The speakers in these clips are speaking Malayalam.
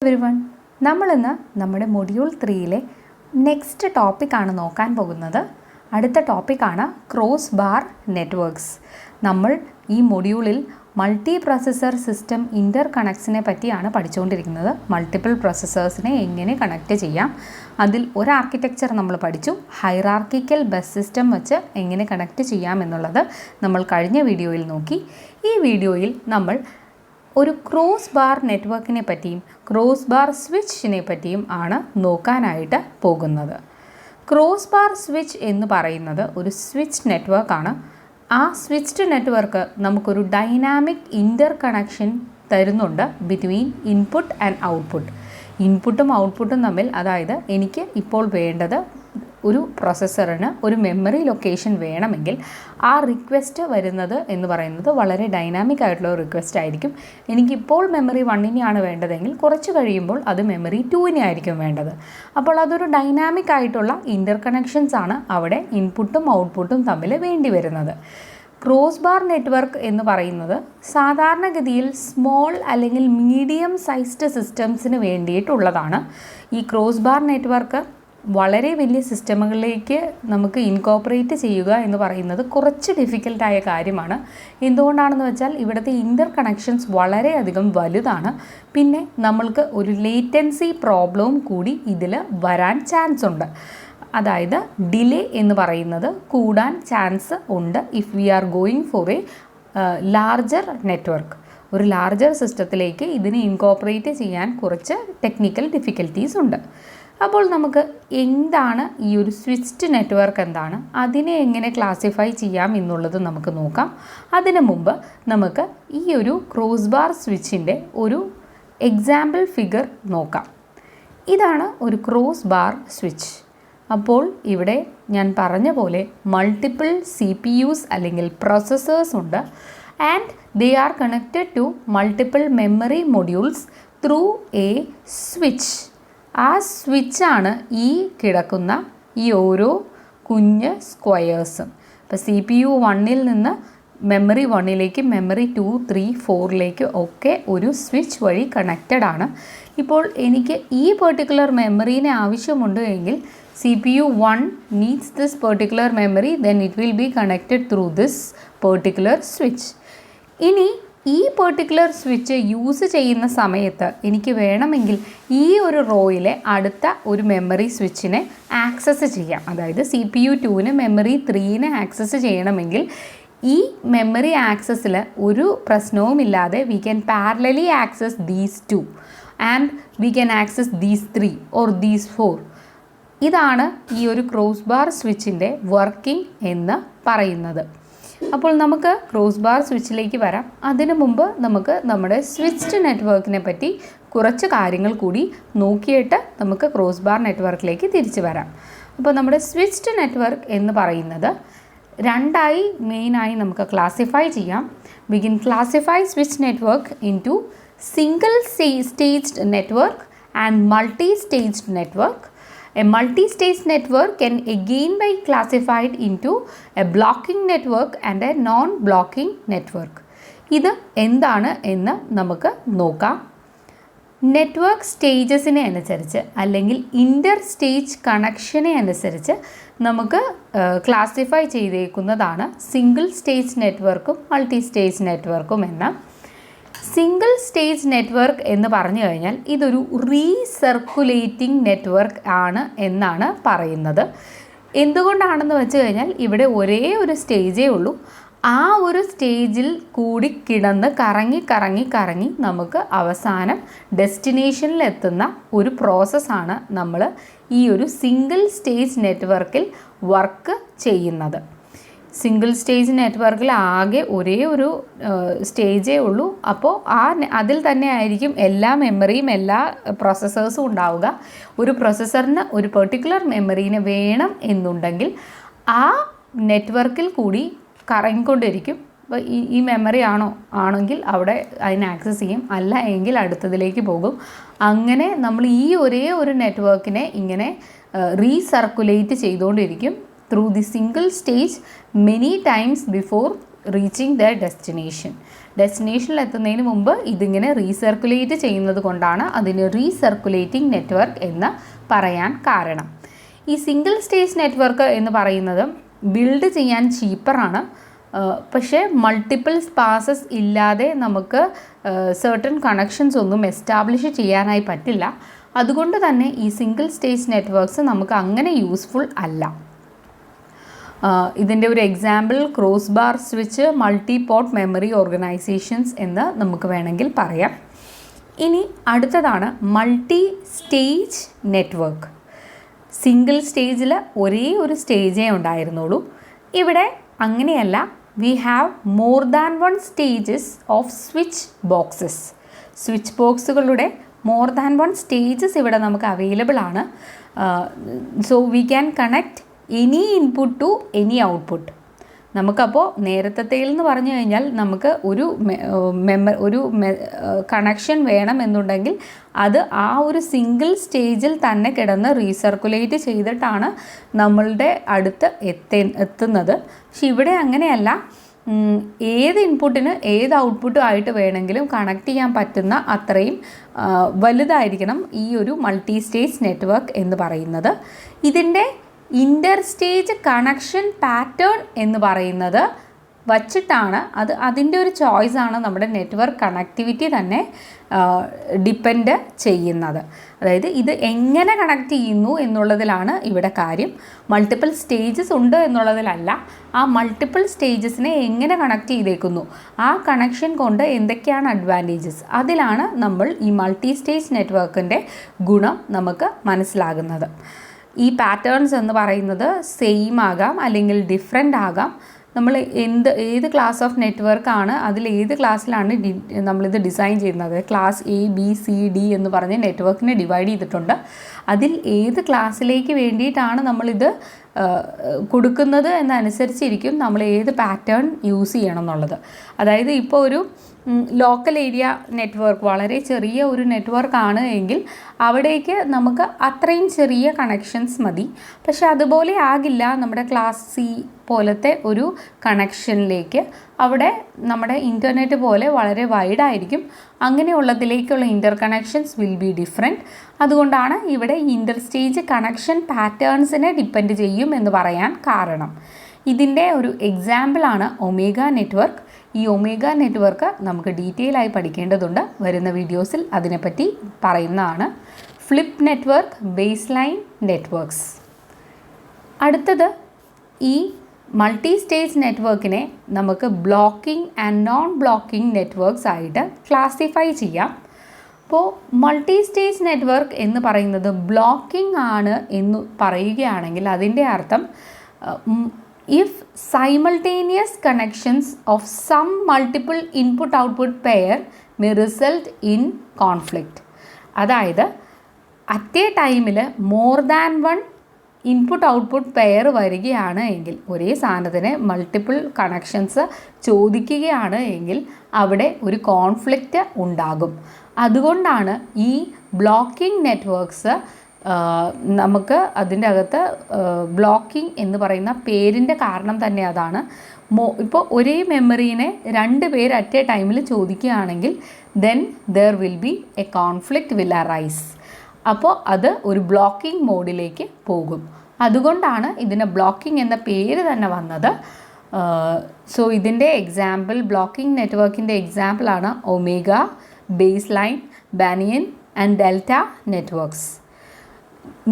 എവരിവൺ, നമ്മളിന്ന് നമ്മുടെ മൊഡ്യൂൾ 3-ലെ നെക്സ്റ്റ് ടോപ്പിക്കാണ് നോക്കാൻ പോകുന്നത്. അടുത്ത ടോപ്പിക്കാണ് ക്രോസ് ബാർ നെറ്റ്വർക്ക്സ്. നമ്മൾ ഈ മൊഡ്യൂളിൽ മൾട്ടി പ്രോസസ്സർ സിസ്റ്റം ഇൻ്റർ കണക്ട്സിനെ പറ്റിയാണ് പഠിച്ചുകൊണ്ടിരിക്കുന്നത്. മൾട്ടിപ്പിൾ പ്രോസസ്സേഴ്സിനെ എങ്ങനെ കണക്റ്റ് ചെയ്യാം, അതിൽ ഒരു ആർക്കിടെക്ചർ നമ്മൾ പഠിച്ചു. ഹൈറാർക്കിക്കൽ ബസ് സിസ്റ്റം വെച്ച് എങ്ങനെ കണക്റ്റ് ചെയ്യാം എന്നുള്ളത് നമ്മൾ കഴിഞ്ഞ വീഡിയോയിൽ നോക്കി. ഈ വീഡിയോയിൽ നമ്മൾ ഒരു ക്രോസ് ബാർ നെറ്റ്വർക്കിനെ പറ്റിയും ക്രോസ് ബാർ സ്വിച്ചിനെ പറ്റിയും ആണ് നോക്കാനായിട്ട് പോകുന്നത്. ക്രോസ് ബാർ സ്വിച്ച് എന്ന് പറയുന്നത് ഒരു സ്വിച്ച് നെറ്റ്വർക്കാണ്. ആ സ്വിച്ച്ഡ് നെറ്റ്വർക്ക് നമുക്കൊരു ഡൈനാമിക് ഇൻ്റർ കണക്ഷൻ തരുന്നുണ്ട് ബിറ്റ്വീൻ ഇൻപുട്ട് ആൻഡ് ഔട്ട്പുട്ട്. ഇൻപുട്ടും ഔട്ട്പുട്ടും തമ്മിൽ, അതായത് എനിക്ക് ഇപ്പോൾ വേണ്ടത് ഒരു പ്രോസസ്സറിന് ഒരു മെമ്മറി ലൊക്കേഷൻ വേണമെങ്കിൽ ആ റിക്വസ്റ്റ് വരുന്നത് എന്ന് പറയുന്നത് വളരെ ഡൈനാമിക് ആയിട്ടുള്ള ഒരു റിക്വസ്റ്റ് ആയിരിക്കും. എനിക്കിപ്പോൾ മെമ്മറി 1-നെയാണ് വേണ്ടതെങ്കിൽ കുറച്ച് കഴിയുമ്പോൾ അത് മെമ്മറി 2-നെ ആയിരിക്കും വേണ്ടത്. അപ്പോൾ അതൊരു ഡൈനാമിക് ആയിട്ടുള്ള ഇൻ്റർ കണക്ഷൻസ് ആണ് അവിടെ ഇൻപുട്ടും ഔട്ട്പുട്ടും തമ്മിൽ വേണ്ടി വരുന്നത്. ക്രോസ് ബാർ നെറ്റ്വർക്ക് എന്ന് പറയുന്നത് സാധാരണഗതിയിൽ സ്മോൾ അല്ലെങ്കിൽ മീഡിയം സൈസ്ഡ് സിസ്റ്റംസിന് വേണ്ടിയിട്ടുള്ളതാണ്. ഈ ക്രോസ് ബാർ നെറ്റ്വർക്ക് വളരെ വലിയ സിസ്റ്റമുകളിലേക്ക് നമുക്ക് ഇൻകോപ്പറേറ്റ് ചെയ്യുക എന്ന് പറയുന്നത് കുറച്ച് ഡിഫിക്കൽട്ടായ കാര്യമാണ്. എന്തുകൊണ്ടാണെന്ന് വെച്ചാൽ ഇവിടുത്തെ ഇൻ്റർ കണക്ഷൻസ് വളരെയധികം വലുതാണ്. പിന്നെ നമ്മൾക്ക് ഒരു ലേറ്റൻസി പ്രോബ്ലവും കൂടി ഇതിൽ വരാൻ ചാൻസ് ഉണ്ട്. അതായത് ഡിലേ എന്ന് പറയുന്നത് കൂടാൻ ചാൻസ് ഉണ്ട് if we are going for A larger network. ഒരു ലാർജർ സിസ്റ്റത്തിലേക്ക് ഇതിനെ ഇൻകോപ്പറേറ്റ് ചെയ്യാൻ കുറച്ച് ടെക്നിക്കൽ ഡിഫിക്കൽറ്റീസ് ഉണ്ട്. അപ്പോൾ നമുക്ക് എന്താണ് ഈ ഒരു സ്വിച്ച്ഡ് നെറ്റ്വർക്ക്, എന്താണ്, അതിനെ എങ്ങനെ ക്ലാസിഫൈ ചെയ്യാം എന്നുള്ളത് നമുക്ക് നോക്കാം. അതിനു മുമ്പ് നമുക്ക് ഈ ഒരു ക്രോസ് ബാർ സ്വിച്ചിൻ്റെ ഒരു എക്സാമ്പിൾ ഫിഗർ നോക്കാം. ഇതാണ് ഒരു ക്രോസ് ബാർ സ്വിച്ച്. അപ്പോൾ ഇവിടെ ഞാൻ പറഞ്ഞ പോലെ മൾട്ടിപ്പിൾ CPUs അല്ലെങ്കിൽ പ്രോസസ്സേഴ്സ് ഉണ്ട്. And they are connected to multiple memory modules through a switch. ആ സ്വിച്ചാണ് ഈ കിടക്കുന്ന ഈ ഓരോ കുഞ്ഞ് സ്ക്വയേഴ്സും. ഇപ്പോൾ CPU 1-ൽ നിന്ന് മെമ്മറി 1-ലേക്ക് മെമ്മറി 2, 3, 4-ലേക്ക് ഒക്കെ ഒരു സ്വിച്ച് വഴി കണക്റ്റഡ് ആണ്. ഇപ്പോൾ എനിക്ക് ഈ പെർട്ടിക്കുലർ മെമ്മറീനെ ആവശ്യമുണ്ട് എങ്കിൽ CPU 1 needs this particular memory, then it will be connected through this particular switch. ഇനി ഈ പെർട്ടിക്കുലർ സ്വിച്ച് യൂസ് ചെയ്യുന്ന സമയത്ത് എനിക്ക് വേണമെങ്കിൽ ഈ ഒരു റോയിലെ അടുത്ത ഒരു മെമ്മറി സ്വിച്ചിനെ ആക്സസ് ചെയ്യാം. അതായത് CPU 2-ന് മെമ്മറി 3-നെ ആക്സസ് ചെയ്യണമെങ്കിൽ ഈ മെമ്മറി ആക്സസിൽ ഒരു പ്രശ്നവുമില്ലാതെ we can parallelly access these 2 and we can access these 3 or these 4. ഇതാണ് ഈ ഒരു ക്രോസ് ബാർ സ്വിച്ചിൻ്റെ വർക്കിംഗ് എന്ന് പറയുന്നത്. അപ്പോൾ നമുക്ക് ക്രോസ് ബാർ സ്വിച്ചിലേക്ക് വരാം. അതിനു മുമ്പ് നമുക്ക് നമ്മുടെ സ്വിച്ച്ഡ് നെറ്റ്വർക്കിനെ പറ്റി കുറച്ച് കാര്യങ്ങൾ കൂടി നോക്കിയിട്ട് നമുക്ക് ക്രോസ് ബാർ നെറ്റ്വർക്കിലേക്ക് തിരിച്ചു വരാം. അപ്പോൾ നമ്മുടെ സ്വിച്ച്ഡ് നെറ്റ്വർക്ക് എന്ന് പറയുന്നത് രണ്ടായി മെയിനായി നമുക്ക് ക്ലാസിഫൈ ചെയ്യാം. We can classify switch network into single staged network and multi staged network. A multi-stage network can again be classified into a blocking network and a non-blocking network. ഇത് എന്താണ് എന്ന് നമുക്ക് നോക്കാം. നെറ്റ്വർക്ക് സ്റ്റേജസിനെ അനുസരിച്ച് അല്ലെങ്കിൽ ഇൻ്റർ സ്റ്റേജ് കണക്ഷനെ അനുസരിച്ച് നമുക്ക് ക്ലാസിഫൈ ചെയ്തേക്കുന്നതാണ് സിംഗിൾ സ്റ്റേജ് നെറ്റ്വർക്കും മൾട്ടി സ്റ്റേജ് നെറ്റ്വർക്കും എന്ന്. സിംഗിൾ സ്റ്റേജ് നെറ്റ്വർക്ക് എന്ന് പറഞ്ഞു കഴിഞ്ഞാൽ ഇതൊരു റീസർക്കുലേറ്റിംഗ് നെറ്റ്വർക്ക് ആണ് എന്നാണ് പറയുന്നത്. എന്തുകൊണ്ടാണെന്ന് വെച്ച് കഴിഞ്ഞാൽ ഇവിടെ ഒരേ ഒരു സ്റ്റേജേ ഉള്ളൂ. ആ ഒരു സ്റ്റേജിൽ കൂടി കിടന്ന് കറങ്ങി കറങ്ങി കറങ്ങി നമുക്ക് അവസാനം ഡെസ്റ്റിനേഷനിലെത്തുന്ന ഒരു പ്രോസസ്സാണ് നമ്മൾ ഈ ഒരു സിംഗിൾ സ്റ്റേജ് നെറ്റ്വർക്കിൽ വർക്ക് ചെയ്യുന്നത്. സിംഗിൾ സ്റ്റേജ് നെറ്റ്വർക്കിൽ ആകെ ഒരേ ഒരു സ്റ്റേജേ ഉള്ളൂ. അപ്പോൾ അതിൽ തന്നെ ആയിരിക്കും എല്ലാ മെമ്മറിയും എല്ലാ പ്രോസസ്സേഴ്സും ഉണ്ടാവുക. ഒരു പ്രോസസ്സറിന് ഒരു പെർട്ടിക്കുലർ മെമ്മറീനെ വേണം എന്നുണ്ടെങ്കിൽ ആ നെറ്റ്വർക്കിൽ കൂടി കറങ്ങിക്കൊണ്ടിരിക്കും. അപ്പോൾ ഈ മെമ്മറി ആണെങ്കിൽ അവിടെ അതിനെ ആക്സസ് ചെയ്യും, അല്ല എങ്കിൽ അടുത്തതിലേക്ക് പോകും. അങ്ങനെ നമ്മൾ ഈ ഒരേ ഒരു നെറ്റ്വർക്കിനെ ഇങ്ങനെ റീസർക്കുലേറ്റ് ചെയ്തുകൊണ്ടിരിക്കും through the single stage many times before reaching the ഡെസ്റ്റിനേഷനിൽ എത്തുന്നതിന് മുമ്പ് ഇതിങ്ങനെ റീസർക്കുലേറ്റ് ചെയ്യുന്നത് കൊണ്ടാണ് അതിന് റീസർക്കുലേറ്റിംഗ് നെറ്റ്വർക്ക് എന്ന് പറയാൻ കാരണം. ഈ സിംഗിൾ സ്റ്റേജ് നെറ്റ്വർക്ക് എന്ന് പറയുന്നത് ബിൽഡ് ചെയ്യാൻ ചീപ്പറാണ്. പക്ഷേ മൾട്ടിപ്പിൾ പാസസ് ഇല്ലാതെ നമുക്ക് സർട്ടൺ കണക്ഷൻസ് ഒന്നും എസ്റ്റാബ്ലിഷ് ചെയ്യാനായി പറ്റില്ല. അതുകൊണ്ട് തന്നെ ഈ സിംഗിൾ സ്റ്റേജ് നെറ്റ്വർക്ക്സ് നമുക്ക് അങ്ങനെ യൂസ്ഫുൾ അല്ല. ഇതിൻ്റെ ഒരു example cross bar switch, multi port memory organisations എന്ന് നമുക്ക് വേണമെങ്കിൽ പറയാം. ഇനി അടുത്തതാണ് മൾട്ടി സ്റ്റേജ് നെറ്റ്വർക്ക്. സിംഗിൾ സ്റ്റേജിൽ ഒരേ ഒരു സ്റ്റേജേ ഉണ്ടായിരുന്നുള്ളൂ. ഇവിടെ അങ്ങനെയല്ല. We have more than one stages of switch boxes. Switch ബോക്സുകളുടെ മോർ ദാൻ വൺ സ്റ്റേജസ് ഇവിടെ നമുക്ക് അവൈലബിൾ ആണ്. So we can connect any input to any output. നമുക്കപ്പോൾ നേരത്തേൽ എന്ന് പറഞ്ഞു കഴിഞ്ഞാൽ നമുക്ക് ഒരു കണക്ഷൻ വേണമെന്നുണ്ടെങ്കിൽ അത് ആ ഒരു സിംഗിൾ സ്റ്റേജിൽ തന്നെ കിടന്ന് റീസർക്കുലേറ്റ് ചെയ്തിട്ടാണ് നമ്മളുടെ അടുത്ത് എത്തുന്നത്. പക്ഷെ ഇവിടെ അങ്ങനെയല്ല. ഏത് ഇൻപുട്ടിന് ഏത് ഔട്ട്പുട്ടും ആയിട്ട് വേണമെങ്കിലും കണക്ട് ചെയ്യാൻ പറ്റുന്ന അത്രയും വലുതായിരിക്കണം ഈ ഒരു മൾട്ടി സ്റ്റേജ് നെറ്റ്വർക്ക് എന്ന് പറയുന്നത്. ഇതിൻ്റെ ഇൻ്റർ സ്റ്റേജ് കണക്ഷൻ പാറ്റേൺ എന്ന് പറയുന്നത് വച്ചിട്ടാണ് അതിൻ്റെ ഒരു ചോയ്സാണ് നമ്മുടെ നെറ്റ്വർക്ക് കണക്ടിവിറ്റി തന്നെ ഡിപ്പെൻഡ് ചെയ്യുന്നത്. അതായത് ഇത് എങ്ങനെ കണക്ട് ചെയ്യുന്നു എന്നുള്ളതിലാണ് ഇവിടെ കാര്യം. മൾട്ടിപ്പിൾ സ്റ്റേജസ് ഉണ്ട് എന്നുള്ളതിലല്ല. ആ മൾട്ടിപ്പിൾ സ്റ്റേജസിനെ എങ്ങനെ കണക്ട് ചെയ്തേക്കുന്നു, ആ കണക്ഷൻ കൊണ്ട് എന്തൊക്കെയാണ് അഡ്വാൻറ്റേജസ്, അതിലാണ് നമ്മൾ ഈ മൾട്ടി സ്റ്റേജ് നെറ്റ്വർക്കിൻ്റെ ഗുണം നമുക്ക് മനസ്സിലാകുന്നത്. ഈ പാറ്റേൺസ് എന്ന് പറയുന്നത് സെയിം ആകാം അല്ലെങ്കിൽ ഡിഫറെൻ്റ് ആകാം. നമ്മൾ ഏത് ക്ലാസ് ഓഫ് നെറ്റ്വർക്കാണ്, അതിൽ ഏത് ക്ലാസ്സിലാണ് നമ്മളിത് ഡിസൈൻ ചെയ്യുന്നത്. ക്ലാസ് ABCD എന്ന് പറഞ്ഞ് നെറ്റ്വർക്കിനെ ഡിവൈഡ് ചെയ്തിട്ടുണ്ട്. അതിൽ ഏത് ക്ലാസ്സിലേക്ക് വേണ്ടിയിട്ടാണ് നമ്മളിത് കൊടുക്കുന്നത് എന്നനുസരിച്ചിരിക്കും നമ്മൾ ഏത് പാറ്റേൺ യൂസ് ചെയ്യണം എന്നുള്ളത്. അതായത് ഇപ്പോൾ ഒരു ലോക്കൽ ഏരിയ നെറ്റ്വർക്ക്, വളരെ ചെറിയ ഒരു നെറ്റ്വർക്കാണ് എങ്കിൽ അവിടേക്ക് നമുക്ക് അത്രയും ചെറിയ കണക്ഷൻസ് മതി. പക്ഷെ അതുപോലെ ആകില്ല നമ്മുടെ ക്ലാസ് C പോലത്തെ ഒരു കണക്ഷനിലേക്ക്. അവിടെ നമ്മുടെ ഇൻ്റർനെറ്റ് പോലെ വളരെ വൈഡായിരിക്കും. അങ്ങനെയുള്ളതിലേക്കുള്ള ഇൻ്റർ കണക്ഷൻസ് വിൽ ബി ഡിഫറെൻറ്റ്. അതുകൊണ്ടാണ് ഇവിടെ ഇൻ്റർ സ്റ്റേജ് കണക്ഷൻ പാറ്റേൺസിനെ ഡിപ്പെൻഡ് ചെയ്യും എന്ന് പറയാൻ കാരണം. ഇതിൻ്റെ ഒരു എക്സാമ്പിളാണ് ഒമേഗ നെറ്റ്വർക്ക്. ഈ ഒമേഗ നെറ്റ്വർക്ക് നമുക്ക് ഡീറ്റെയിൽ ആയി പഠിക്കേണ്ടതുണ്ട്. വരുന്ന വീഡിയോസിൽ അതിനെപ്പറ്റി പറയുന്നതാണ്. Flip network, base line networks. അടുത്തത് ഈ മൾട്ടി സ്റ്റേജ് നെറ്റ്വർക്കിനെ നമുക്ക് blocking and non blocking networks ആയിട്ട് ക്ലാസിഫൈ ചെയ്യാം. അപ്പോൾ മൾട്ടി സ്റ്റേജ് നെറ്റ്വർക്ക് എന്ന് പറയുന്നത് ബ്ലോക്കിംഗ് ആണ് എന്ന് പറയുകയാണെങ്കിൽ അതിൻ്റെ അർത്ഥം if simultaneous connections of some multiple input-output pair may result in conflict. അതായത് അറ്റ് എ ടൈമിൽ more than one input output pair വരികയാണ് എങ്കിൽ, ഒരേ സാധനത്തിന് മൾട്ടിപ്പിൾ കണക്ഷൻസ് ചോദിക്കുകയാണ് എങ്കിൽ അവിടെ ഒരു കോൺഫ്ലിക്റ്റ് ഉണ്ടാകും. അതുകൊണ്ടാണ് ഈ ബ്ലോക്കിംഗ് നെറ്റ്വർക്ക്സ് നമുക്ക് അതിൻ്റെ അകത്ത് ബ്ലോക്കിംഗ് എന്ന് പറയുന്ന പേരിൻ്റെ കാരണം തന്നെ അതാണ്. ഇപ്പോൾ ഒരേ മെമ്മറീനെ 2 പേര് അറ്റ് എ ടൈമിൽ ചോദിക്കുകയാണെങ്കിൽ then there will be A conflict will arise. അപ്പോൾ അത് ഒരു ബ്ലോക്കിംഗ് മോഡിലേക്ക് പോകും. അതുകൊണ്ടാണ് ഇതിന് ബ്ലോക്കിംഗ് എന്ന പേര് തന്നെ വന്നത്. സോ ഇതിൻ്റെ എക്സാമ്പിൾ, ബ്ലോക്കിംഗ് നെറ്റ്വർക്കിൻ്റെ എക്സാമ്പിളാണ് omega, base line, banyan and delta networks.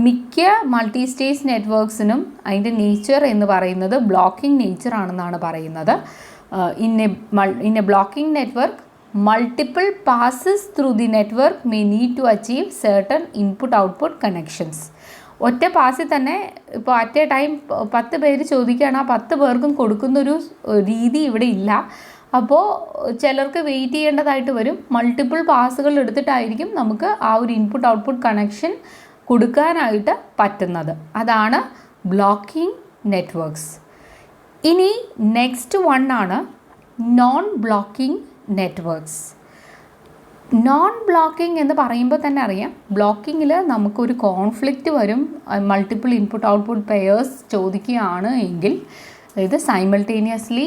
മിക്ക മൾട്ടി സ്റ്റേജ് നെറ്റ്വർക്ക്സിനും അതിൻ്റെ നേച്ചർ എന്ന് പറയുന്നത് ബ്ലോക്കിംഗ് നേച്ചർ ആണെന്നാണ് പറയുന്നത്. In a blocking network multiple passes through the network may need to achieve certain input output connections. ഒറ്റ പാസിൽ തന്നെ ഇപ്പോൾ അറ്റ് എ ടൈം 10 പേര് ചോദിക്കുകയാണ്, ആ 10 പേർക്കും കൊടുക്കുന്നൊരു രീതി ഇവിടെ ഇല്ല. അപ്പോൾ ചിലർക്ക് വെയിറ്റ് ചെയ്യേണ്ടതായിട്ട് വരും. മൾട്ടിപ്പിൾ പാസുകൾ എടുത്തിട്ടായിരിക്കും നമുക്ക് ആ ഒരു ഇൻപുട്ട് ഔട്ട്പുട്ട് കണക്ഷൻ കൊടുക്കാനായിട്ട് പറ്റുന്നത്. അതാണ് ബ്ലോക്കിംഗ് നെറ്റ്വർക്ക്സ്. ഇനി നെക്സ്റ്റ് വൺ ആണ് non blocking networks. Non blocking എന്ന് പറയുമ്പോൾ തന്നെ അറിയാം, ബ്ലോക്കിങ്ങിൽ നമുക്കൊരു കോൺഫ്ലിക്റ്റ് വരും. മൾട്ടിപ്പിൾ ഇൻപുട്ട് ഔട്ട്പുട്ട് പെയേഴ്സ് ചോദിക്കുകയാണ് എങ്കിൽ അതായത് സൈമൾട്ടേനിയസ്ലി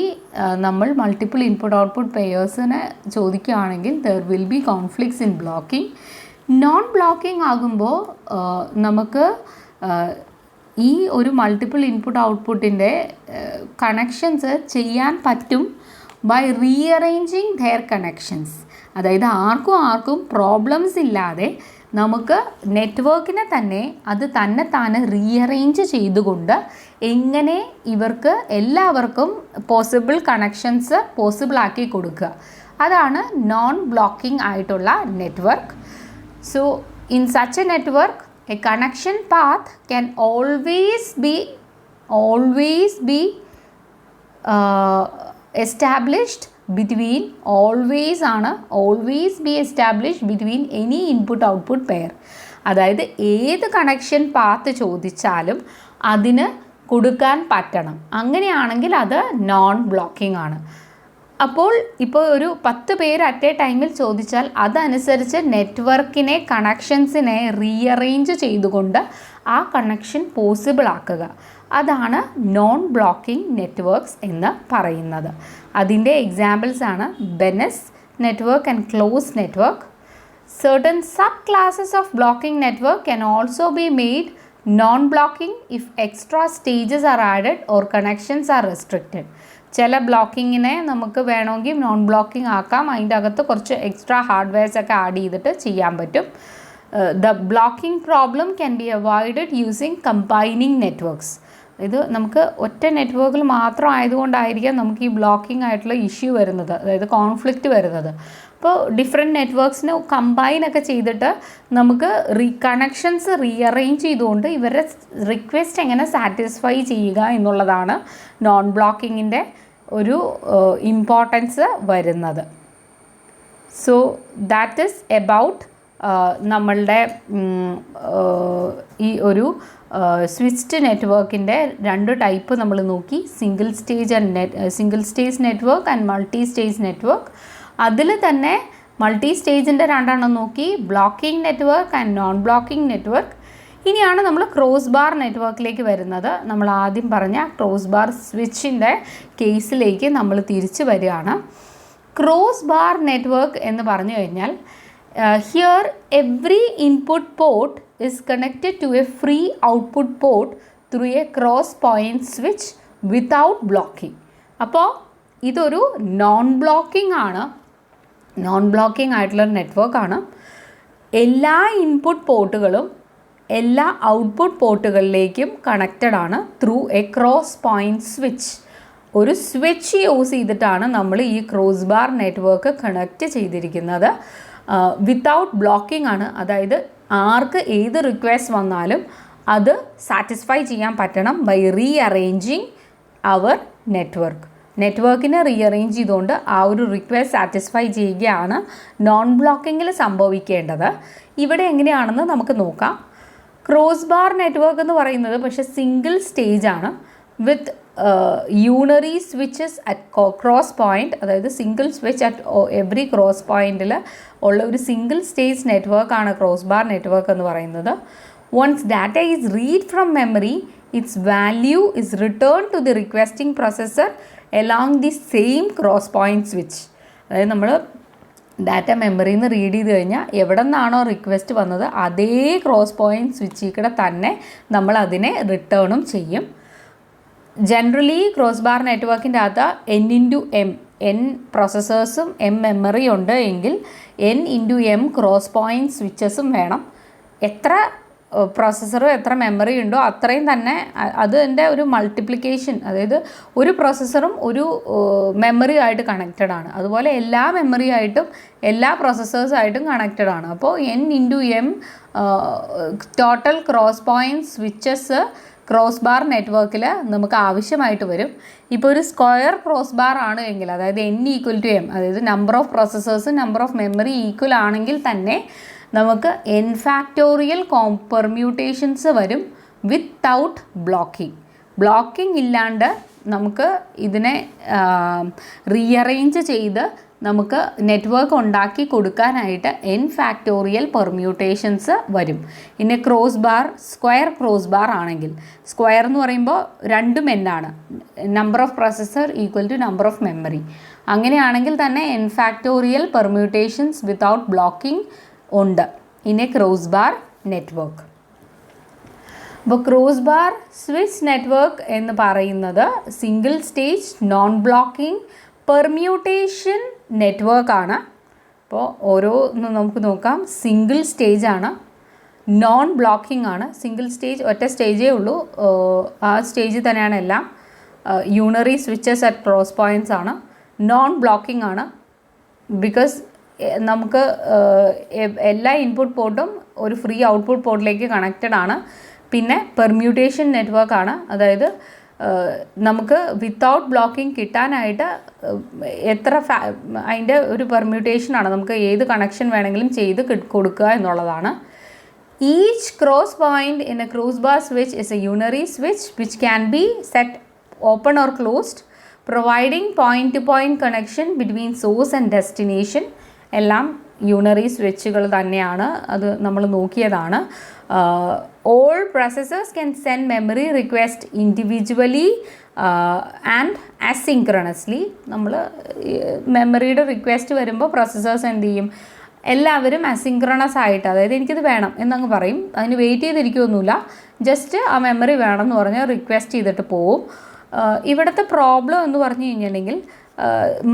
നമ്മൾ മൾട്ടിപ്പിൾ ഇൻപുട്ട് ഔട്ട്പുട്ട് പെയേഴ്സിനെ ചോദിക്കുകയാണെങ്കിൽ there will be conflicts in blocking. Non blocking ആകുമ്പോൾ നമുക്ക് ഈ ഒരു മൾട്ടിപ്പിൾ ഇൻപുട്ട് ഔട്ട്പുട്ടിൻ്റെ കണക്ഷൻസ് ചെയ്യാൻ പറ്റും ബൈ റീഅറേഞ്ചിങ് ദെയർ കണക്ഷൻസ്. അതായത് ആർക്കും പ്രോബ്ലംസ് ഇല്ലാതെ നമുക്ക് നെറ്റ്വർക്കിനെ തന്നെ അത് തന്നെ റീഅറേഞ്ച് ചെയ്തുകൊണ്ട് എങ്ങനെ ഇവർക്ക് എല്ലാവർക്കും പോസിബിൾ കണക്ഷൻസ് പോസിബിൾ ആക്കി കൊടുക്കുക, അതാണ് നോൺ ബ്ലോക്കിംഗ് ആയിട്ടുള്ള network. So in such A network A connection path can always be established between always be established between any input output pair. അതായത് ഏത് കണക്ഷൻ പാത്ത് ചോദിച്ചാലും അതിന് കൊടുക്കാൻ പറ്റണം. അങ്ങനെയാണെങ്കിൽ അത് നോൺ ബ്ലോക്കിംഗ് ആണ്. അപ്പോൾ ഇപ്പോൾ ഒരു 10 പേര് അറ്റ് എ ടൈമിൽ ചോദിച്ചാൽ അതനുസരിച്ച് നെറ്റ്വർക്കിനെ കണക്ഷൻസിനെ റീഅറേഞ്ച് ചെയ്തുകൊണ്ട് ആ കണക്ഷൻ പോസിബിൾ ആക്കുക, അതാണ് നോൺ ബ്ലോക്കിംഗ് നെറ്റ്വർക്ക്സ് എന്ന് പറയുന്നത്. അതിൻ്റെ എക്സാമ്പിൾസാണ് Benes network and Clos network. Certain subclasses of blocking network can also be made non-blocking if extra stages are added or connections are restricted. ചില ബ്ലോക്കിങ്ങിനെ നമുക്ക് വേണമെങ്കിൽ നോൺ ബ്ലോക്കിംഗ് ആക്കാം, അതിൻ്റെ അകത്ത് കുറച്ച് എക്സ്ട്രാ ഹാർഡ്വെയർസ് ഒക്കെ ആഡ് ചെയ്തിട്ട് ചെയ്യാൻ പറ്റും. The blocking problem can be avoided using combining networks. ഇത് നമുക്ക് ഒറ്റ നെറ്റ്വർക്കിൽ മാത്രം ആയതുകൊണ്ടായിരിക്കാം നമുക്ക് ഈ ബ്ലോക്കിംഗ് ആയിട്ടുള്ള ഇഷ്യൂ വരുന്നത്, അതായത് കോൺഫ്ലിക്റ്റ് വരുന്നത്. അപ്പോൾ ഡിഫറെൻറ്റ് നെറ്റ്വർക്ക്സിനെ കമ്പൈനൊക്കെ ചെയ്തിട്ട് നമുക്ക് കണക്ഷൻസ് റീഅറേഞ്ച് ചെയ്തുകൊണ്ട് ഇവരുടെ റിക്വസ്റ്റ് എങ്ങനെ സാറ്റിസ്ഫൈ ചെയ്യുക എന്നുള്ളതാണ് നോൺ ബ്ലോക്കിങ്ങിൻ്റെ ഒരു ഇമ്പോർട്ടൻസ് വരുന്നത്. സോ ദാറ്റ് ഈസ് എബൌട്ട് നമ്മളുടെ ഈ ഒരു സ്വിച്ച്ഡ് നെറ്റ്വർക്കിൻ്റെ 2 ടൈപ്പ് നമ്മൾ നോക്കി, single stage network and multi stage network. അതിൽ തന്നെ മൾട്ടി സ്റ്റേജിൻ്റെ 2 നോക്കി, blocking network and non blocking network. ഇനിയാണ് നമ്മൾ ക്രോസ് ബാർ നെറ്റ്വർക്കിലേക്ക് വരുന്നത്. നമ്മൾ ആദ്യം പറഞ്ഞ ക്രോസ് ബാർ സ്വിച്ചിൻ്റെ കേസിലേക്ക് നമ്മൾ തിരിച്ചു വരികയാണ്. ക്രോസ് ബാർ നെറ്റ്വർക്ക് എന്ന് പറഞ്ഞു കഴിഞ്ഞാൽ here every input port is connected to a free output port through a cross point switch without blocking. അപ്പോൾ ഇതൊരു നോൺ ബ്ലോക്കിംഗ് ആണ്, നോൺ ബ്ലോക്കിംഗ് ആയിട്ടുള്ള നെറ്റ്വർക്കാണ്. എല്ലാ ഇൻപുട്ട് പോർട്ടുകളും എല്ലാ ഔട്ട്പുട്ട് പോർട്ടുകളിലേക്കും കണക്റ്റഡ് ആണ് through A cross point switch. ഒരു സ്വിച്ച് യൂസ് ചെയ്തിട്ടാണ് നമ്മൾ ഈ ക്രോസ് ബാർ നെറ്റ്വർക്ക് കണക്റ്റ് ചെയ്തിരിക്കുന്നത്. വിത്തൗട്ട് ബ്ലോക്കിംഗ് ആണ്, അതായത് ആർക്ക് ഏത് റിക്വസ്റ്റ് വന്നാലും അത് സാറ്റിസ്ഫൈ ചെയ്യാൻ പറ്റണം ബൈ റീഅറേഞ്ചിങ് അവർ നെറ്റ്വർക്കിനെ റീഅറേഞ്ച് ചെയ്തുകൊണ്ട് ആ ഒരു റിക്വസ്റ്റ് സാറ്റിസ്ഫൈ ചെയ്യുകയാണ് നോൺ ബ്ലോക്കിങ്ങിൽ സംഭവിക്കേണ്ടത്. ഇവിടെ എങ്ങനെയാണെന്ന് നമുക്ക് നോക്കാം. ക്രോസ് ബാർ നെറ്റ്വർക്ക് എന്ന് പറയുന്നത് പക്ഷേ സിംഗിൾ സ്റ്റേജ് ആണ് with unary switches at cross point, അതായത് single switch at every cross പോയിൻറ്റിൽ ഉള്ള ഒരു സിംഗിൾ സ്റ്റേജ് നെറ്റ്വർക്കാണ് ക്രോസ് ബാർ നെറ്റ്വർക്ക് എന്ന് പറയുന്നത്. Once data is read from memory, its value is return to the requesting processor along the same cross point switch. അതായത് നമ്മൾ ഡാറ്റ മെമ്മറിയിൽ നിന്ന് റീഡ് ചെയ്ത് കഴിഞ്ഞാൽ എവിടെ നിന്നാണോ റിക്വസ്റ്റ് വന്നത് അതേ ക്രോസ് പോയിൻറ്റ് സ്വിച്ചിൽ കൂടെ തന്നെ നമ്മൾ അതിനെ റിട്ടേണും ചെയ്യും. ജനറലി ക്രോസ് ബാർ നെറ്റ്വർക്കിൻ്റെ അകത്ത് n പ്രോസസ്സേഴ്സും m മെമ്മറി ഉണ്ട് എങ്കിൽ n×m ക്രോസ് പോയിൻറ്റ് സ്വിച്ചസും വേണം. എത്ര പ്രോസസ്സറും എത്ര മെമ്മറി ഉണ്ടോ അത്രയും തന്നെ അതിൻ്റെ ഒരു മൾട്ടിപ്ലിക്കേഷൻ, അതായത് ഒരു പ്രോസസ്സറും ഒരു മെമ്മറി ആയിട്ട് കണക്റ്റഡ് ആണ്. അതുപോലെ എല്ലാ മെമ്മറി ആയിട്ടും എല്ലാ പ്രോസസ്സേഴ്സായിട്ടും കണക്റ്റഡ് ആണ്. അപ്പോൾ n×m total cross point switches cross bar നെറ്റ്വർക്കിൽ നമുക്ക് ആവശ്യമായിട്ട് വരും. ഇപ്പോൾ ഒരു സ്ക്വയർ ക്രോസ് ബാർ ആണ് എങ്കിൽ, അതായത് n=m, അതായത് number of processors number of memory equal ആണെങ്കിൽ തന്നെ നമുക്ക് n ഫാക്ടോറിയൽ പെർമ്യൂട്ടേഷൻസ് വരും വിത്തൗട്ട് ബ്ലോക്കിംഗ് ഇല്ലാണ്ട് നമുക്ക് ഇതിനെ റീഅറേഞ്ച് ചെയ്ത് നമുക്ക് നെറ്റ്വർക്ക് ഉണ്ടാക്കി കൊടുക്കാനായിട്ട് n ഫാക്ടോറിയൽ പെർമ്യൂട്ടേഷൻസ് വരും. ഇനി cross bar square cross bar ആണെങ്കിൽ, സ്ക്വയർ എന്ന് പറയുമ്പോൾ രണ്ടും n ആണ്, number of processor equal to number of memory. അങ്ങനെയാണെങ്കിൽ തന്നെ n factorial permutations without blocking ഉണ്ട് in a cross bar network. അപ്പോൾ ക്രോസ് ബാർ സ്വിച്ച് നെറ്റ്വർക്ക് എന്ന് പറയുന്നത് single stage non blocking permutation നെറ്റ്വർക്കാണ്. അപ്പോൾ ഓരോന്ന് നമുക്ക് നോക്കാം. സിംഗിൾ സ്റ്റേജ് ആണ്, നോൺ ബ്ലോക്കിംഗ് ആണ്. സിംഗിൾ സ്റ്റേജ് ഒറ്റ സ്റ്റേജേ ഉള്ളൂ, ആ സ്റ്റേജിൽ തന്നെയാണ് എല്ലാം. Unary switches at cross points ആണ്. നോൺ ബ്ലോക്കിംഗ് ആണ്, ബിക്കോസ് നമുക്ക് എല്ലാ ഇൻപുട്ട് പോർട്ടും ഒരു ഫ്രീ ഔട്ട്പുട്ട് പോർട്ടിലേക്ക് കണക്റ്റഡ് ആണ്. പിന്നെ പെർമ്യൂട്ടേഷൻ നെറ്റ്വർക്കാണ്, അതായത് നമുക്ക് വിത്തൗട്ട് ബ്ലോക്കിംഗ് കിട്ടാനായിട്ട് അതിൻ്റെ ഒരു പെർമ്യൂട്ടേഷനാണ്, നമുക്ക് ഏത് കണക്ഷൻ വേണമെങ്കിലും ചെയ്ത് കൊടുക്കുക എന്നുള്ളതാണ്. Each cross point in a cross bar switch is A unary switch which can be set open or closed, providing point to point connection between source and destination. എല്ലാം യൂണറി സ്വിച്ചുകൾ തന്നെയാണ്, അത് നമ്മൾ നോക്കിയതാണ്. All processors can send memory request individually and asynchronously. നമ്മൾ മെമ്മറിയുടെ റിക്വസ്റ്റ് വരുമ്പോൾ പ്രോസസ്സേഴ്സ് എന്ത് ചെയ്യും, എല്ലാവരും അസിൻക്രണസ് ആയിട്ട്, അതായത് എനിക്കിത് വേണം എന്നങ്ങ് പറയും, അതിന് വെയിറ്റ് ചെയ്തിരിക്കുകയൊന്നുമില്ല, ജസ്റ്റ് ആ മെമ്മറി വേണം എന്ന് പറഞ്ഞാൽ റിക്വസ്റ്റ് ചെയ്തിട്ട് പോവും. ഇവിടുത്തെ പ്രോബ്ലം എന്ന് പറഞ്ഞു കഴിഞ്ഞിട്ടുണ്ടെങ്കിൽ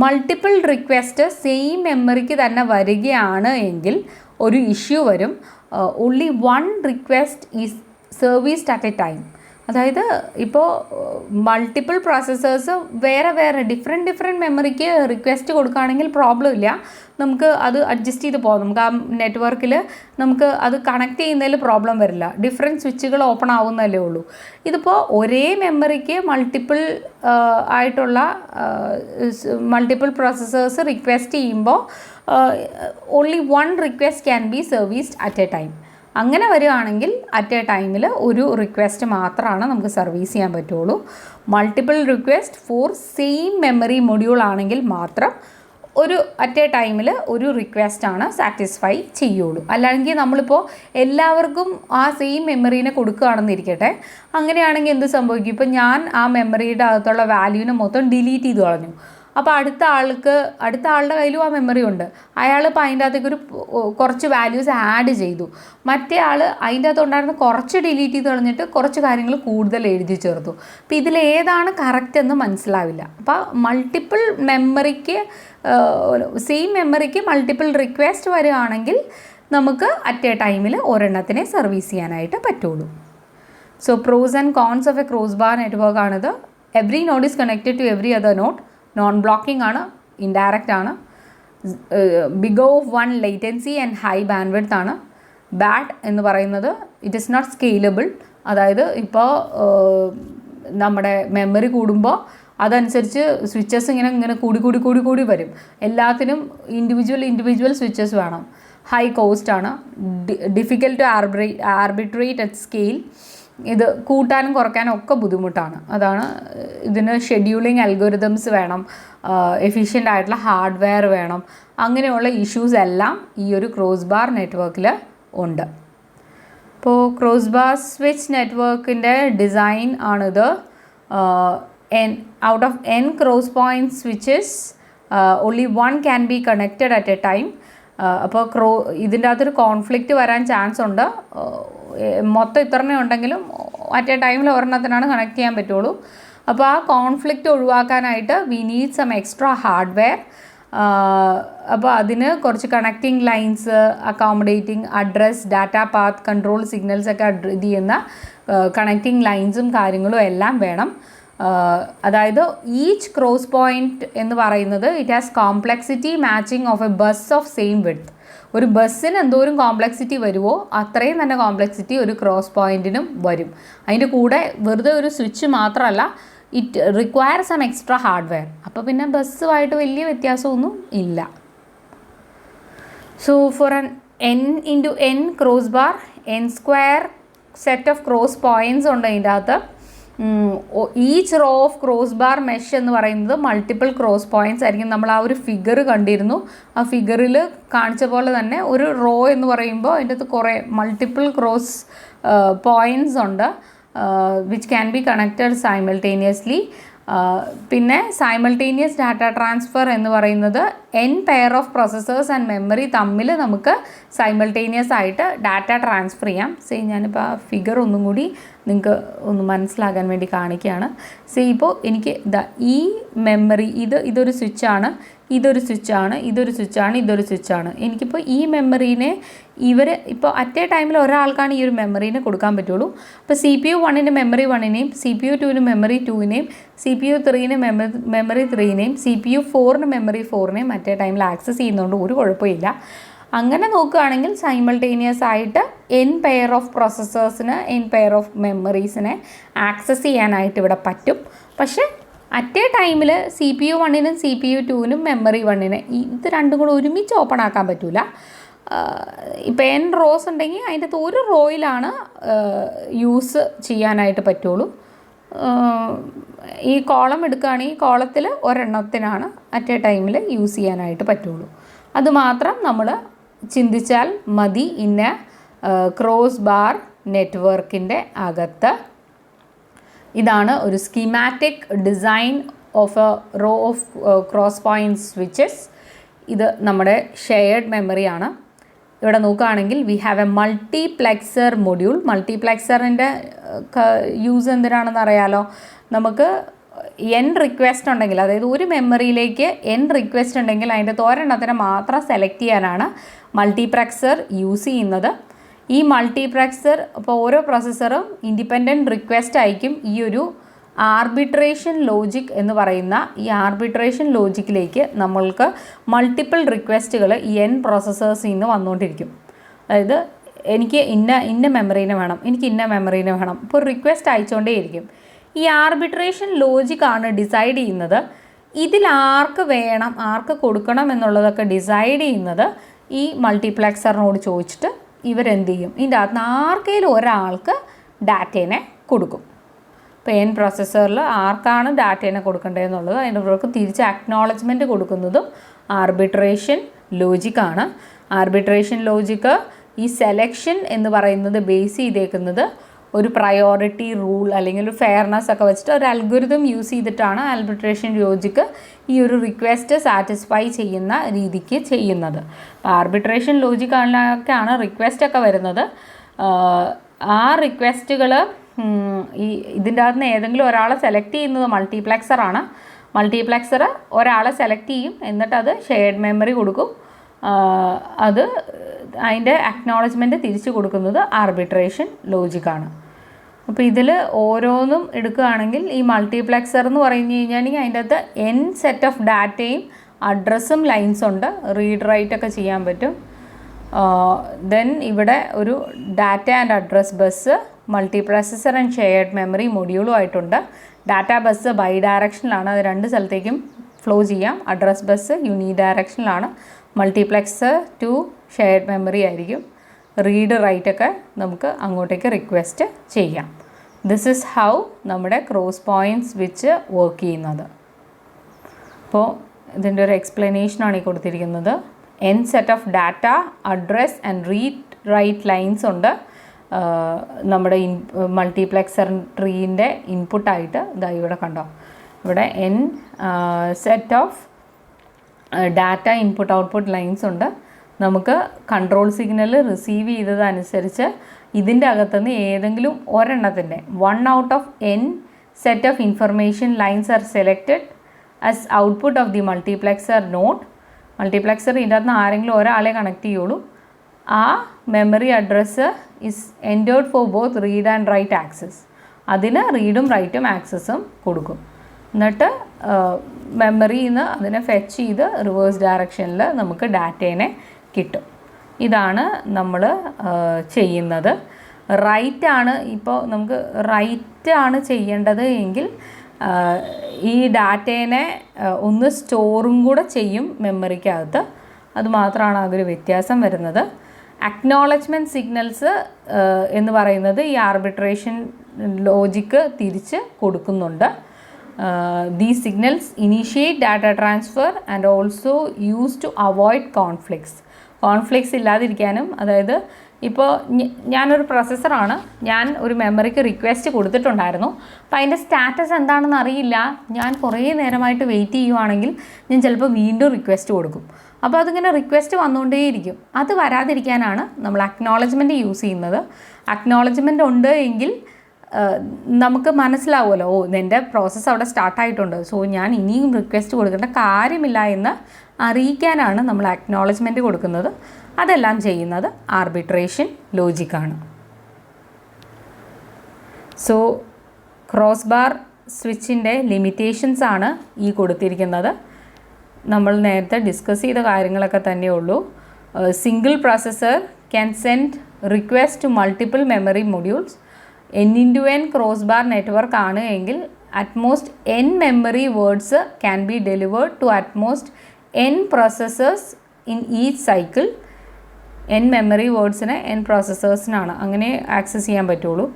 മൾട്ടിപ്പിൾ റിക്വസ്റ്റ് സെയിം മെമ്മറിക്ക് തന്നെ വരികയാണ് എങ്കിൽ ഒരു ഇഷ്യൂ വരും. only one request is serviced at a time. അതായത് ഇപ്പോൾ മൾട്ടിപ്പിൾ പ്രോസസ്സേഴ്സ് വേറെ ഡിഫറെൻറ്റ് മെമ്മറിക്ക് റിക്വസ്റ്റ് കൊടുക്കുകയാണെങ്കിൽ പ്രോബ്ലം ഇല്ല, നമുക്ക് അത് അഡ്ജസ്റ്റ് ചെയ്ത് പോകാം. നമുക്ക് ആ നെറ്റ്വർക്കിൽ നമുക്ക് അത് കണക്ട് ചെയ്യുന്നതിൽ പ്രോബ്ലം വരില്ല, ഡിഫറെൻറ്റ് സ്വിച്ചുകൾ ഓപ്പൺ ആവുന്നതല്ലേ ഉള്ളൂ. ഇതിപ്പോൾ ഒരേ മെമ്മറിക്ക് ആയിട്ടുള്ള മൾട്ടിപ്പിൾ പ്രോസസ്സേഴ്സ് റിക്വസ്റ്റ് ചെയ്യുമ്പോൾ only one request can be serviced at A time. അങ്ങനെ വരികയാണെങ്കിൽ അറ്റ് എ ടൈമിൽ ഒരു റിക്വസ്റ്റ് മാത്രമാണ് നമുക്ക് സർവീസ് ചെയ്യാൻ പറ്റുള്ളൂ. Multiple request for same memory module ആണെങ്കിൽ മാത്രം ഒരു അറ്റ് എ ടൈമിൽ ഒരു റിക്വസ്റ്റാണ് സാറ്റിസ്ഫൈ ചെയ്യുള്ളൂ. അല്ലെങ്കിൽ നമ്മളിപ്പോൾ എല്ലാവർക്കും ആ സെയിം മെമ്മറീനെ കൊടുക്കുകയാണെന്നിരിക്കട്ടെ, അങ്ങനെയാണെങ്കിൽ എന്ത് സംഭവിക്കും, ഇപ്പോൾ ഞാൻ ആ മെമ്മറിയുടെ അകത്തുള്ള വാല്യൂവിനെ മൊത്തം ഡിലീറ്റ് ചെയ്ത് കളഞ്ഞു. അപ്പോൾ അടുത്ത ആളുടെ കയ്യിലും ആ മെമ്മറി ഉണ്ട്, അയാളിപ്പോൾ അതിൻ്റെ അകത്തേക്ക് കുറച്ച് വാല്യൂസ് ആഡ് ചെയ്തു, മറ്റേ ആൾ അതിൻ്റെ അകത്തുണ്ടായിരുന്ന കുറച്ച് ഡിലീറ്റ് ചെയ്ത് കളഞ്ഞിട്ട് കുറച്ച് കാര്യങ്ങൾ കൂടുതൽ എഴുതി ചേർത്തു. അപ്പോൾ ഇതിലേതാണ് കറക്റ്റ് എന്ന് മനസ്സിലാവില്ല. അപ്പോൾ മൾട്ടിപ്പിൾ മെമ്മറിക്ക് സെയിം മെമ്മറിക്ക് മൾട്ടിപ്പിൾ റിക്വസ്റ്റ് വരികയാണെങ്കിൽ നമുക്ക് അറ്റ് എ ടൈമിൽ ഒരെണ്ണത്തിനെ സർവീസ് ചെയ്യാനായിട്ട് പറ്റുള്ളൂ. So pros and cons of a cross bar network ആണിത്. Every node is connected to every other node. Non blocking ആണ്, ഇൻഡയറക്റ്റ് ആണ്, big of one latency and high bandwidth ആണ്. ബാഡ് എന്ന് പറയുന്നത് ഇറ്റ് ഈസ് നോട്ട് സ്കെയിലബിൾ, അതായത് ഇപ്പോൾ നമ്മുടെ മെമ്മറി കൂടുമ്പോൾ അതനുസരിച്ച് സ്വിച്ചസ് ഇങ്ങനെ കൂടി വരും, എല്ലാത്തിനും ഇൻഡിവിജ്വൽ സ്വിച്ചസ് വേണം. ഹൈ കോസ്റ്റ് ആണ്, difficult to arbitrate at scale. ഇത് കൂട്ടാനും കുറയ്ക്കാനും ഒക്കെ ബുദ്ധിമുട്ടാണ്. അതാണ് ഇതിന് ഷെഡ്യൂളിംഗ് അൽഗോരിതംസ് വേണം, എഫിഷ്യൻ്റ് ആയിട്ടുള്ള ഹാർഡ്വെയർ വേണം. അങ്ങനെയുള്ള ഇഷ്യൂസ് എല്ലാം ഈ ഒരു ക്രോസ് ബാർ നെറ്റ്വർക്കിൽ ഉണ്ട്. ഇപ്പോൾ ക്രോസ് ബാർ സ്വിച്ച് നെറ്റ്വർക്കിൻ്റെ ഡിസൈൻ ആണിത്. Out of n cross point switches only one can be connected at a time. അപ്പോൾ ഇതിൻ്റെ അകത്തൊരു കോൺഫ്ലിക്റ്റ് വരാൻ ചാൻസ് ഉണ്ട്. മൊത്തം ഇത്രണ്ണേ ഉണ്ടെങ്കിലും അറ്റ് എ ടൈമിൽ ഒരെണ്ണത്തിനാണ് കണക്ട് ചെയ്യാൻ പറ്റുള്ളൂ. അപ്പോൾ ആ കോൺഫ്ലിക്റ്റ് ഒഴിവാക്കാനായിട്ട് we need some extra hardware. അപ്പോൾ അതിന് കുറച്ച് connecting lines, accommodating address, data path, control signals ഒക്കെ ഇത് ചെയ്യുന്ന കണക്റ്റിംഗ് ലൈൻസും കാര്യങ്ങളും എല്ലാം വേണം. അതായത് ഈച്ച് ക്രോസ് പോയിൻറ്റ് എന്ന് പറയുന്നത് it has complexity matching of A bus of same width. ഒരു ബസ്സിന് എന്തോരം കോംപ്ലക്സിറ്റി വരുമോ അത്രയും തന്നെ കോംപ്ലക്സിറ്റി ഒരു ക്രോസ് പോയിൻറ്റിനും വരും. അതിൻ്റെ കൂടെ വെറുതെ ഒരു സ്വിച്ച് മാത്രമല്ല, it require some extra hardware. അപ്പോൾ പിന്നെ ബസ്സുമായിട്ട് വലിയ വ്യത്യാസമൊന്നും ഇല്ല. So for an n×n cross bar n² set of cross points ഉണ്ട് അതിൻ്റെ അകത്ത്. Each row of cross bar mesh എന്ന് പറയുന്നത് മൾട്ടിപ്പിൾ ക്രോസ് പോയിൻറ്റ്സ് ആയിരിക്കും. നമ്മൾ ആ ഒരു ഫിഗർ കണ്ടിരുന്നു. ആ ഫിഗറിൽ കാണിച്ച പോലെ തന്നെ ഒരു റോ എന്ന് പറയുമ്പോൾ അതിൻ്റെ അകത്ത് കുറേ മൾട്ടിപ്പിൾ ക്രോസ് പോയിൻറ്റ്സ് ഉണ്ട്, which can be connected simultaneously. പിന്നെ സൈമൾട്ടേനിയസ് ഡാറ്റ ട്രാൻസ്ഫർ എന്ന് പറയുന്നത് n pair of processors and memory തമ്മിൽ നമുക്ക് സൈമൾട്ടേനിയസ് ആയിട്ട് ഡാറ്റ ട്രാൻസ്ഫർ ചെയ്യാം. ഞാനിപ്പോൾ ആ ഫിഗർ ഒന്നും കൂടി നിങ്ങൾക്ക് ഒന്ന് മനസ്സിലാകാൻ വേണ്ടി കാണിക്കുകയാണ്. ഇപ്പോൾ എനിക്ക് ഈ മെമ്മറി ഇതൊരു സ്വിച്ചാണ്, ഇതൊരു സ്വിച്ചാണ്, ഇതൊരു സ്വിച്ചാണ്, ഇതൊരു സ്വിച്ചാണ്. എനിക്കിപ്പോൾ ഈ മെമ്മറീനെ ഇപ്പോൾ അറ്റ് എ ടൈമിൽ ഒരാൾക്കാണ് ഈ ഒരു മെമ്മറീനെ കൊടുക്കാൻ പറ്റുള്ളൂ. അപ്പോൾ CPU 1-ന് മെമ്മറി 1-നെയും CPU 2-ന് മെമ്മറി 2-നെയും CPU 3-ന് മെമ്മറി 3-നെയും CPU 4-ന് മെമ്മറി 4-നെയും അറ്റ് എ ടൈമിൽ ആക്സസ് ചെയ്യുന്നതുകൊണ്ട് ഒരു കുഴപ്പമില്ല. അങ്ങനെ നോക്കുകയാണെങ്കിൽ സൈമൾട്ടേനിയസ് ആയിട്ട് n പെയർ ഓഫ് പ്രോസസ്സേഴ്സിന് n പെയർ ഓഫ് മെമ്മറീസിനെ ആക്സസ് ചെയ്യാനായിട്ട് ഇവിടെ പറ്റും. പക്ഷേ അറ്റ് എ ടൈമിൽ CPU 1-നും CPU 2-നും മെമ്മറി 1-ന് ഇത് രണ്ടും കൂടെ ഒരുമിച്ച് ഓപ്പൺ ആക്കാൻ പറ്റില്ല. ഇപ്പോൾ n റോസ് ഉണ്ടെങ്കിൽ അതിൻ്റെ അകത്ത് ഒരു റോയിലാണ് യൂസ് ചെയ്യാനായിട്ട് പറ്റുള്ളൂ. ഈ കോളം എടുക്കുകയാണെങ്കിൽ കോളത്തിൽ ഒരെണ്ണത്തിനാണ് അറ്റ് എ ടൈമിൽ യൂസ് ചെയ്യാനായിട്ട് പറ്റുള്ളൂ. അതുമാത്രം നമ്മൾ ചിന്തിച്ചാൽ മതി. ഇന്ന ക്രോസ് ബാർ നെറ്റ്വർക്കിൻ്റെ അകത്ത് ഇതാണ് ഒരു schematic design of a row of cross point switches. ഇത് നമ്മുടെ ഷെയർഡ് മെമ്മറിയാണ്. ഇവിടെ നോക്കുകയാണെങ്കിൽ we have a multiplexer module. മൾട്ടിപ്ലെക്സറിൻ്റെ യൂസ് എന്തിനാണെന്ന് അറിയാലോ. നമുക്ക് n റിക്വസ്റ്റ് ഉണ്ടെങ്കിൽ, അതായത് ഒരു മെമ്മറിയിലേക്ക് n റിക്വസ്റ്റ് ഉണ്ടെങ്കിൽ അതിൻ്റെ ഒരെണ്ണത്തിനെ മാത്രം സെലക്ട് ചെയ്യാനാണ് മൾട്ടിപ്ലെക്സർ യൂസ് ചെയ്യുന്നത്. ഈ മൾട്ടിപ്ലെക്സർ ഇപ്പോൾ ഓരോ പ്രോസസ്സറും ഇൻഡിപെൻഡൻറ്റ് റിക്വസ്റ്റ് അയക്കും. ഈ ഒരു ആർബിട്രേഷൻ ലോജിക് എന്ന് പറയുന്ന ഈ ആർബിട്രേഷൻ ലോജിക്കിലേക്ക് നമ്മൾക്ക് മൾട്ടിപ്പിൾ റിക്വസ്റ്റുകൾ ഈ n പ്രോസസ്സേഴ്സിൽ നിന്ന് വന്നുകൊണ്ടിരിക്കും. അതായത് എനിക്ക് ഇന്ന മെമ്മറീനെ വേണം, എനിക്ക് ഇന്ന മെമ്മറീനെ വേണം, ഇപ്പോൾ റിക്വസ്റ്റ് അയച്ചുകൊണ്ടേയിരിക്കും. ഈ ആർബിട്രേഷൻ ലോജിക്കാണ് ഡിസൈഡ് ചെയ്യുന്നത് ഇതിൽ ആർക്ക് വേണം, ആർക്ക് കൊടുക്കണം എന്നുള്ളതൊക്കെ ഡിസൈഡ് ചെയ്യുന്നത് ഈ മൾട്ടിപ്ലെക്സറിനോട് ചോദിച്ചിട്ട് ഇവരെന്ത് ചെയ്യും, ഇതിൻ്റെ അകത്ത് ആർക്കെങ്കിലും ഒരാൾക്ക് ഡാറ്റേനെ കൊടുക്കും. ഇപ്പോൾ n പ്രോസസ്സറിൽ ആർക്കാണ് ഡാറ്റേനെ കൊടുക്കേണ്ടതെന്നുള്ളത് അതിൻ്റെ പുറത്ത് തിരിച്ച് അക്നോളജ്മെൻറ്റ് കൊടുക്കുന്നതും ആർബിട്രേഷൻ ലോജിക്കാണ്. ആർബിട്രേഷൻ ലോജിക്ക് ഈ സെലക്ഷൻ എന്ന് പറയുന്നത് ബേസ് ചെയ്തേക്കുന്നത് ഒരു പ്രയോറിറ്റി റൂൾ അല്ലെങ്കിൽ ഒരു ഫെയർനെസ് ഒക്കെ വെച്ചിട്ട് ഒരു അൽഗോരിതം യൂസ് ചെയ്തിട്ടാണ് ആർബിട്രേഷൻ ലോജിക്ക് ഈ ഒരു റിക്വസ്റ്റ് സാറ്റിസ്ഫൈ ചെയ്യുന്ന രീതിക്ക് ചെയ്യുന്നത്. ആർബിട്രേഷൻ ലോജിക്കാണ് റിക്വസ്റ്റ് ഒക്കെ വരുന്നത്. ആ റിക്വസ്റ്റുകൾ ഇതിൻ്റെ അകത്ത് നിന്ന് ഏതെങ്കിലും ഒരാളെ സെലക്ട് ചെയ്യുന്നത് മൾട്ടിപ്ലെക്സറാണ്. മൾട്ടിപ്ലെക്സർ ഒരാളെ സെലക്ട് ചെയ്യും, എന്നിട്ട് അത് ഷെയർഡ് മെമ്മറി കൊടുക്കും. അത് അതിൻ്റെ അക്നോളജ്മെൻറ്റ് തിരിച്ചു കൊടുക്കുന്നത് ആർബിട്രേഷൻ ലോജിക്കാണ്. അപ്പോൾ ഇതിൽ ഓരോന്നും എടുക്കുകയാണെങ്കിൽ ഈ മൾട്ടിപ്ലെക്സർ എന്ന് പറഞ്ഞു കഴിഞ്ഞാൽ അതിൻ്റെ അകത്ത് n സെറ്റ് ഓഫ് ഡാറ്റയും അഡ്രസ്സും ലൈൻസ് ഉണ്ട്, റീഡ് റൈറ്റ് ഒക്കെ ചെയ്യാൻ പറ്റും. ദെൻ ഇവിടെ ഒരു data and address bus, multiprocessor and shared memory മൊഡ്യൂളും ആയിട്ടുണ്ട്. ഡാറ്റ ബസ് ബൈ ഡയറക്ഷനിലാണ്, അത് രണ്ട് സ്ഥലത്തേക്കും ഫ്ലോ ചെയ്യാം. അഡ്രസ് ബസ് യൂണി ഡയറക്ഷനിലാണ്. മൾട്ടിപ്ലെക്സർ ടു ഷെയർഡ് മെമ്മറി ആയിരിക്കും. റീഡ് റൈറ്റ് ഒക്കെ നമുക്ക് അങ്ങോട്ടേക്ക് റിക്വസ്റ്റ് ചെയ്യാം. ദിസ് ഈസ് ഹൗ നമ്മുടെ ക്രോസ് പോയിൻറ്റ് സ്വിച്ച് വർക്ക് ചെയ്യുന്നത്. അപ്പോൾ ഇതിൻ്റെ ഒരു എക്സ്പ്ലനേഷനാണ് ഈ കൊടുത്തിരിക്കുന്നത്. n set of data, address and read write lines ഉണ്ട് നമ്മുടെ മൾട്ടിപ്ലെക്സർ ട്രീൻ്റെ ഇൻപുട്ടായിട്ട്. ഇതാ ഇവിടെ കണ്ടോ, ഇവിടെ n set of data input output lines ഉണ്ട്. നമുക്ക് കൺട്രോൾ സിഗ്നൽ റിസീവ് ചെയ്തതനുസരിച്ച് ഇതിൻ്റെ അകത്തുനിന്ന് ഏതെങ്കിലും ഒരെണ്ണത്തിൻ്റെ 1 out of n set of information lines are selected as output of the multiplexer node. Multiplexer ഇതിൻ്റെ അകത്ത് നിന്ന് ആരെങ്കിലും ഒരാളെ കണക്ട് ചെയ്യുള്ളൂ. ആ memory address is entered for both read and write access. അതിന് റീഡും റൈറ്റും ആക്സസും കൊടുക്കും. എന്നിട്ട് മെമ്മറിയിൽ നിന്ന് അതിനെ ഫെച്ച് ചെയ്ത് റിവേഴ്സ് ഡയറക്ഷനിൽ നമുക്ക് ഡാറ്റേനെ കിട്ടും. ഇതാണ് നമ്മൾ ചെയ്യുന്നത്. റൈറ്റാണ് ഇപ്പോൾ നമുക്ക് റൈറ്റാണ് ചെയ്യേണ്ടത് എങ്കിൽ ഈ ഡാറ്റേനെ ഒന്ന് സ്റ്റോറും കൂടെ ചെയ്യും മെമ്മറിക്കകത്ത്. അതുമാത്രമാണ് അതൊരു വ്യത്യാസം വരുന്നത്. അക്നോളജ്മെൻറ്റ് സിഗ്നൽസ് എന്ന് പറയുന്നത് ഈ ആർബിട്രേഷൻ ലോജിക്ക് തിരിച്ച് കൊടുക്കുന്നുണ്ട്. These signals initiate data transfer and also used to avoid conflicts. Conflicts ഇല്ലാതിരിക്കാനും, അതായത് ഇപ്പോൾ ഞാനൊരു പ്രൊസസ്സറാണ്, ഞാൻ ഒരു മെമ്മറിക്ക് റിക്വസ്റ്റ് കൊടുത്തിട്ടുണ്ടായിരുന്നു. അപ്പോൾ അതിൻ്റെ സ്റ്റാറ്റസ് എന്താണെന്ന് അറിയില്ല, ഞാൻ കുറേ നേരമായിട്ട് വെയിറ്റ് ചെയ്യുവാണെങ്കിൽ ഞാൻ ചിലപ്പോൾ വീണ്ടും റിക്വസ്റ്റ് കൊടുക്കും. അപ്പോൾ അതിങ്ങനെ റിക്വസ്റ്റ് വന്നുകൊണ്ടേയിരിക്കും. അത് വരാതിരിക്കാനാണ് നമ്മൾ അക്നോളജ്മെൻറ്റ് യൂസ് ചെയ്യുന്നത്. അക്നോളജ്മെൻറ്റ് ഉണ്ട് എങ്കിൽ നമുക്ക് മനസ്സിലാവുമല്ലോ, ഓ എൻ്റെ പ്രോസസ്സ് അവിടെ സ്റ്റാർട്ടായിട്ടുണ്ട്, സോ ഞാൻ ഇനിയും റിക്വസ്റ്റ് കൊടുക്കേണ്ട കാര്യമില്ല എന്ന് അറിയിക്കാനാണ് നമ്മൾ അക്നോളജ്മെൻറ്റ് കൊടുക്കുന്നത്. അതെല്ലാം ചെയ്യുന്നത് ആർബിട്രേഷൻ ലോജിക്കാണ്. സോ ക്രോസ് ബാർ സ്വിച്ചിൻ്റെ ലിമിറ്റേഷൻസ് ആണ് ഈ കൊടുത്തിരിക്കുന്നത്. നമ്മൾ നേരത്തെ ഡിസ്കസ് ചെയ്ത കാര്യങ്ങളൊക്കെ തന്നെയുള്ളൂ. Single processor can send request to multiple memory modules. N×N cross bar network ആണ് എങ്കിൽ at most n memory words can be delivered to at most n processors in each cycle. n memory വേർഡ്സിന് n പ്രോസസ്സേഴ്സിനാണ് അങ്ങനെ ആക്സസ് ചെയ്യാൻ പറ്റുള്ളൂ.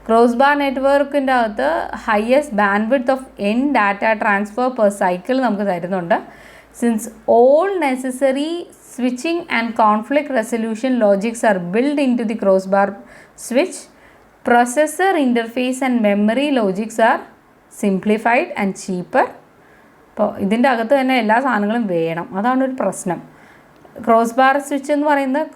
ക്രോസ് ബാർ നെറ്റ്വർക്കിൻ്റെ അകത്ത് highest bandwidth of n data transfer per cycle നമുക്ക് തരുന്നുണ്ട്. Since all necessary switching and conflict resolution logics are build into the cross bar switch, processor interface and memory logics are simplified and cheaper. അപ്പോൾ ഇതിൻ്റെ അകത്ത് തന്നെ എല്ലാ സാധനങ്ങളും വേണം, അതാണ് ഒരു പ്രശ്നം. ക്രോസ് ബാർ സ്വിച്ച് എന്ന് പറയുന്നത്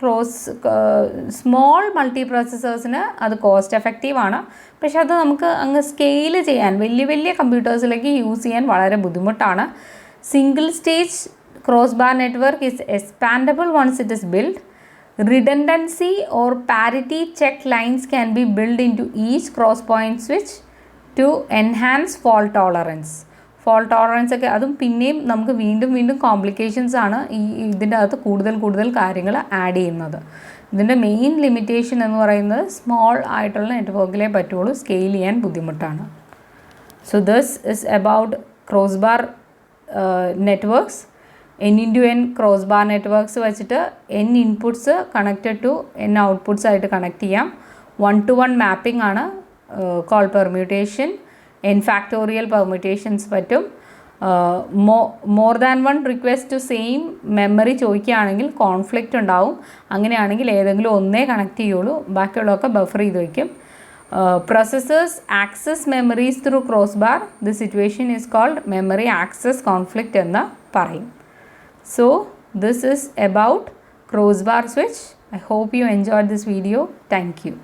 സ്മോൾ മൾട്ടി പ്രോസസ്സേഴ്സിന് അത് കോസ്റ്റ് എഫക്റ്റീവാണ്. പക്ഷെ അത് നമുക്ക് അങ്ങ് സ്കെയിൽ ചെയ്യാൻ വലിയ വലിയ കമ്പ്യൂട്ടേഴ്സിലേക്ക് യൂസ് ചെയ്യാൻ വളരെ ബുദ്ധിമുട്ടാണ്. Single stage cross bar network is expandable once it is build. Redundancy or parity check lines can be built into each cross point switch to enhance fault tolerance. Fault tolerance ഒക്കെ അതും പിന്നെയും നമുക്ക് വീണ്ടും കോംപ്ലിക്കേഷൻസ് ആണ് ഇതിൻ്റെ അകത്ത് കൂടുതൽ കാര്യങ്ങൾ ആഡ് ചെയ്യുന്നത്. ഇതിൻ്റെ മെയിൻ ലിമിറ്റേഷൻ എന്ന് പറയുന്നത് സ്മോൾ ആയിട്ടുള്ള നെറ്റ്വർക്കിലേ പറ്റുള്ളൂ, സ്കെയിൽ ചെയ്യാൻ ബുദ്ധിമുട്ടാണ്. So this is about cross bar networks. N×N cross bar networks വെച്ചിട്ട് n inputs connected to n outputs ആയിട്ട് കണക്ട് ചെയ്യാം. 1-to-1 മാപ്പിംഗ് ആണ് call permutation. n factorial permutations പറ്റും. More than one request to same memory ചോദിക്കുകയാണെങ്കിൽ കോൺഫ്ലിക്റ്റ് ഉണ്ടാവും. അങ്ങനെയാണെങ്കിൽ ഏതെങ്കിലും ഒന്നേ കണക്ട് ചെയ്യുള്ളൂ, ബാക്കിയുള്ളതൊക്കെ ബഫർ ചെയ്ത് വയ്ക്കും. Processors access memories through crossbar. This situation is called memory access conflict എന്ന് പറയും. So this is about crossbar switch. I hope you enjoyed this video. Thank you.